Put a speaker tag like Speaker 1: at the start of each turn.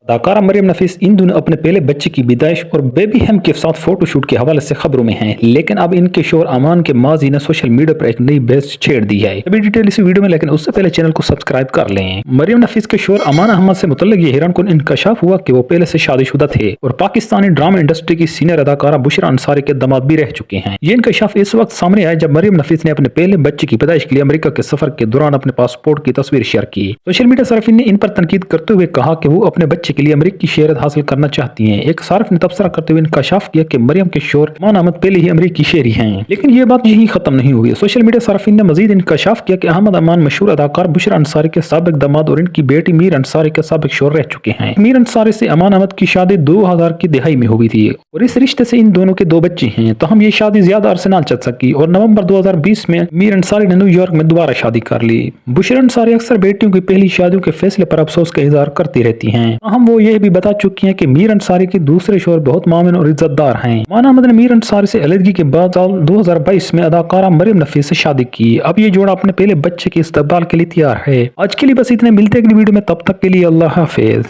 Speaker 1: अदाकारा मरियम नफीस इन दिनों अपने पहले बच्चे की पैदाइश और बेबी हैम के साथ फोटो शूट के हवाले से खबरों में हैं, लेकिन अब इनके शोहर अमान के माजी ने सोशल मीडिया पर एक नई बहस छेड़ दी है। अभी डिटेल इसी वीडियो में, लेकिन उससे पहले चैनल को सब्सक्राइब कर लें। मरियम नफीस के शोहर अमान अहमद से मुतल्लिक ये हैरानकुन इंकशाफ हुआ कि वो पहले से शादीशुदा थे और पाकिस्तानी ड्रामा इंडस्ट्री की सीनियर अदाकारा बुशरा अंसारी के दामाद भी रह चुके हैं। ये इंकशाफ इस वक्त सामने आया जब मरियम नफीस ने अपने पहले बच्चे की पैदाइश के लिए अमेरिका के सफर के दौरान अपने पासपोर्ट की तस्वीर शेयर की। सोशल मीडिया सार्फिन ने इन पर तनकीद करते हुए कहा कि वो अपने बच्चे के लिए अमेरिकी शहरियत हासिल करना चाहती हैं। एक सार्फ ने तबसरा करते हुए इंकशाफ किया कि मरियम के शोहर अमान अहमद पहले ही अमेरिकी शहरी हैं, लेकिन ये बात यही खत्म नहीं हुई। सोशल मीडिया सार्फिन ने मजीद इंकशाफ किया कि अहमद अमान मशहूर अदाकार बुशरा अंसारी के साबिक दामाद और इनकी बेटी मीर अंसारी के साबिक शोहर रह चुके हैं। मीर अंसारी से अमान अहमद की शादी 2000 की दिहाई में हुई थी और इस रिश्ते से इन दोनों के 2 बच्चे हैं। तो हम ये शादी ज्यादा अरसे ना चल सकी और नवंबर 2020 में मीर अंसारी ने न्यूयॉर्क में दोबारा शादी कर ली। बुशरा अंसारी अक्सर बेटियों की पहली शादियों के फैसले पर अफसोस का इजहार करती रहती हैं। हम वो ये भी बता चुकी हैं कि मीर अंसारी के दूसरे शोहर बहुत मामून और इज्जतदार हैं। अमान अहमद ने मीर अंसारी से अलहदगी के बाद साल 2022 में अदाकारा मरियम नफीस से शादी की। अब ये जोड़ा अपने पहले बच्चे के इस्तकबाल के लिए तैयार है। आज के लिए बस इतने, मिलते हैं अगली वीडियो में, तब तक के लिए अल्लाह हाफिज।